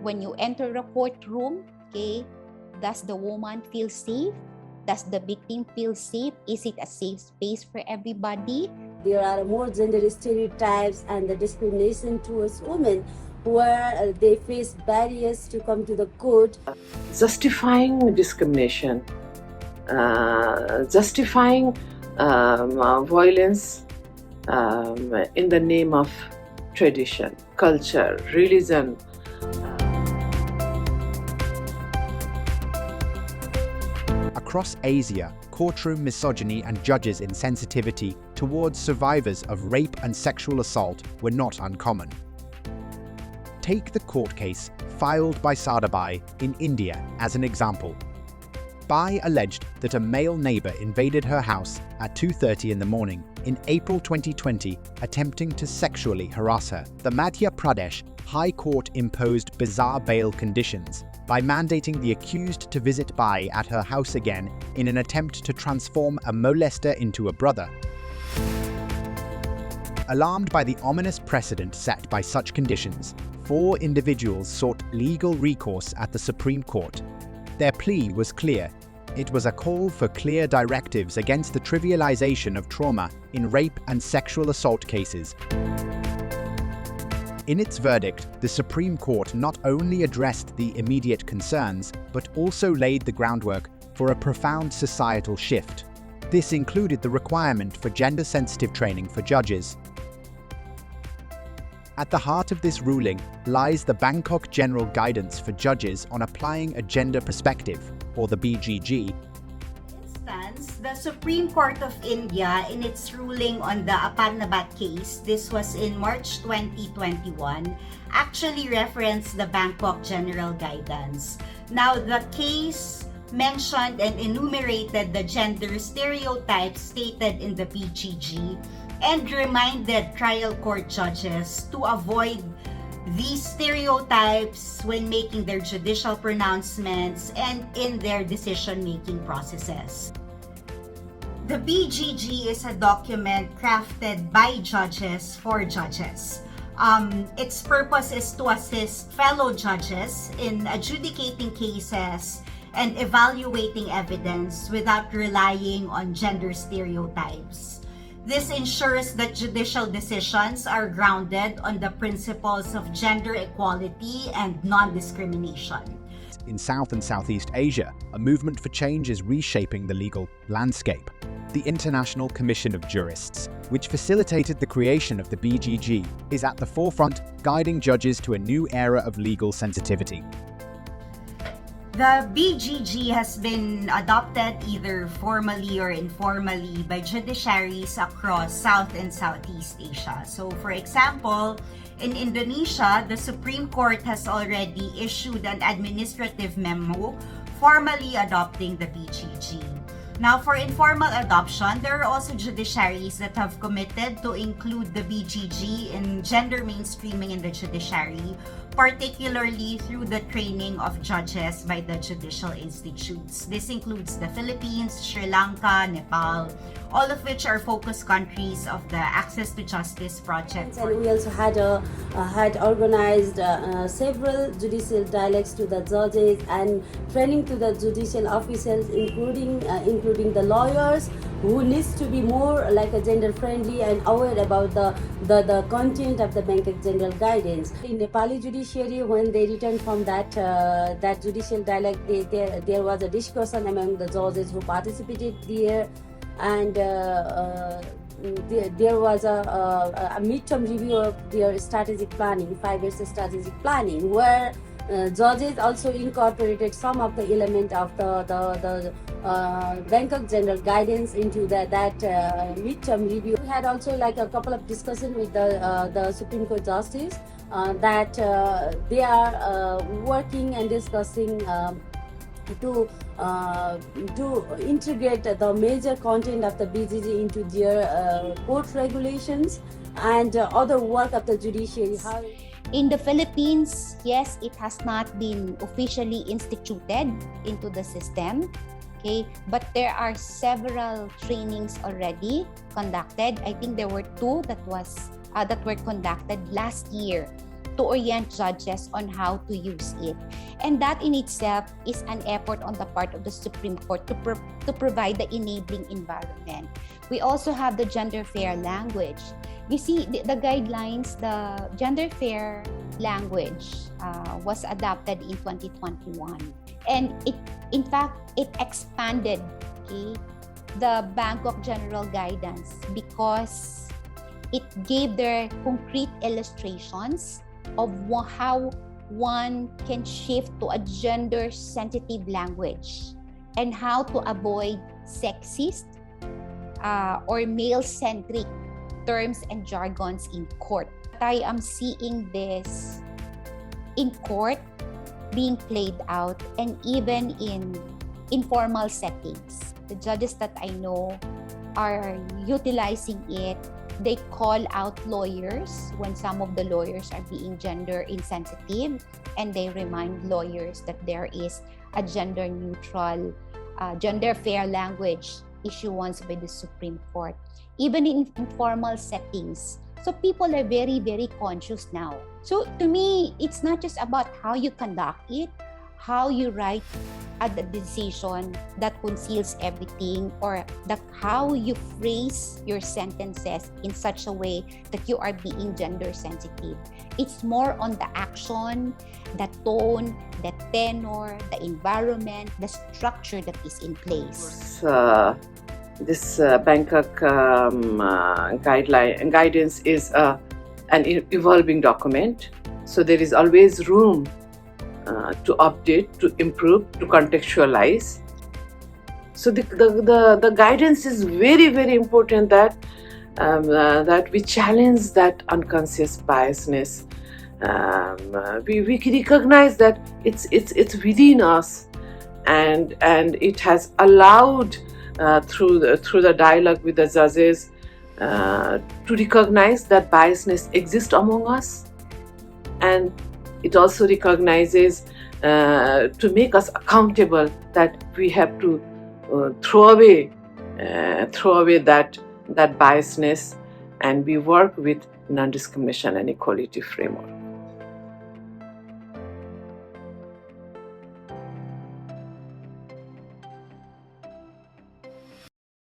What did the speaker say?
when you enter a courtroom, okay, does the woman feel safe? Does the victim feel safe? Is it a safe space for everybody? There are more gender stereotypes and the discrimination towards women where they face barriers to come to the court. Justifying discrimination, justifying violence in the name of tradition, culture, religion. Across Asia, courtroom misogyny and judges' insensitivity towards survivors of rape and sexual assault were not uncommon. Take the court case filed by Sadabai in India as an example. Bai alleged that a male neighbor invaded her house at 2:30 in the morning in April 2020, attempting to sexually harass her. The Madhya Pradesh High Court imposed bizarre bail conditions by mandating the accused to visit Bai at her house again in an attempt to transform a molester into a brother. Alarmed by the ominous precedent set by such conditions, 4 individuals sought legal recourse at the Supreme Court. Their plea was clear. It was a call for clear directives against the trivialization of trauma in rape and sexual assault cases. In its verdict, the Supreme Court not only addressed the immediate concerns, but also laid the groundwork for a profound societal shift. This included the requirement for gender-sensitive training for judges. At the heart of this ruling lies the Bangkok General Guidance for Judges on Applying a Gender Perspective, or the BGG. The Supreme Court of India, in its ruling on the Aparnabat case, this was in March 2021, actually referenced the Bangkok General Guidance. Now, the case mentioned and enumerated the gender stereotypes stated in the BGG and reminded trial court judges to avoid these stereotypes when making their judicial pronouncements and in their decision-making processes. The BGG is a document crafted by judges for judges. Its purpose is to assist fellow judges in adjudicating cases and evaluating evidence without relying on gender stereotypes. This ensures that judicial decisions are grounded on the principles of gender equality and non-discrimination. In South and Southeast Asia, a movement for change is reshaping the legal landscape. The International Commission of Jurists, which facilitated the creation of the BGG, is at the forefront, guiding judges to a new era of legal sensitivity. The BGG has been adopted either formally or informally by judiciaries across South and Southeast Asia. So, for example, in Indonesia, the Supreme Court has already issued an administrative memo formally adopting the BGG. Now, for informal adoption, there are also judiciaries that have committed to include the BGG in gender mainstreaming in the judiciary, particularly through the training of judges by the judicial institutes. This includes the Philippines, Sri Lanka, Nepal, all of which are focus countries of the Access to Justice project. And we also had organized several judicial dialogues to the judges and training to the judicial officials, including the lawyers, who needs to be more like a gender friendly and aware about the content of the Bangkok General Guidance. In Nepali judiciary, when they returned from that judicial dialogue, there was a discussion among the judges who participated there, and there was a midterm review of their strategic planning, 5 years strategic planning, where judges also incorporated some of the element of the Bangkok General Guidance into that midterm review. We had also like a couple of discussions with the Supreme Court Justice that they are working and discussing to integrate the major content of the BGG into their court regulations and other work of the judiciary. In the Philippines, yes, it has not been officially instituted into the system, okay, but there are several trainings already conducted. I think there were 2 that were conducted last year to orient judges on how to use it. And that in itself is an effort on the part of the Supreme Court to provide the enabling environment. We also have the gender fair language. You see, the guidelines, the gender fair language was adopted in 2021. And in fact, it expanded, okay, the Bangkok General Guidance because it gave their concrete illustrations of how one can shift to a gender-sensitive language and how to avoid sexist or male-centric terms and jargons in court. I am seeing this in court being played out and even in informal settings. The judges that I know are utilizing it. They call out lawyers when some of the lawyers are being gender insensitive, and they remind lawyers that there is a gender neutral, gender fair language issuance by the Supreme Court, even in informal settings. So people are very, very conscious now. So to me, it's not just about how you conduct it, how you write a decision that conceals everything, or how you phrase your sentences in such a way that you are being gender sensitive. It's more on the action, the tone, the tenor, the environment, the structure that is in place. This Bangkok guidance is an evolving document, so there is always room to update, to improve, to contextualize. So the guidance is very, very important that we challenge that unconscious biasness. We recognize that it's within us, and it has allowed through the dialogue with the judges to recognize that biasness exists among us, and it also recognizes to make us accountable that we have to throw away that biasness, and we work with non-discrimination and equality framework.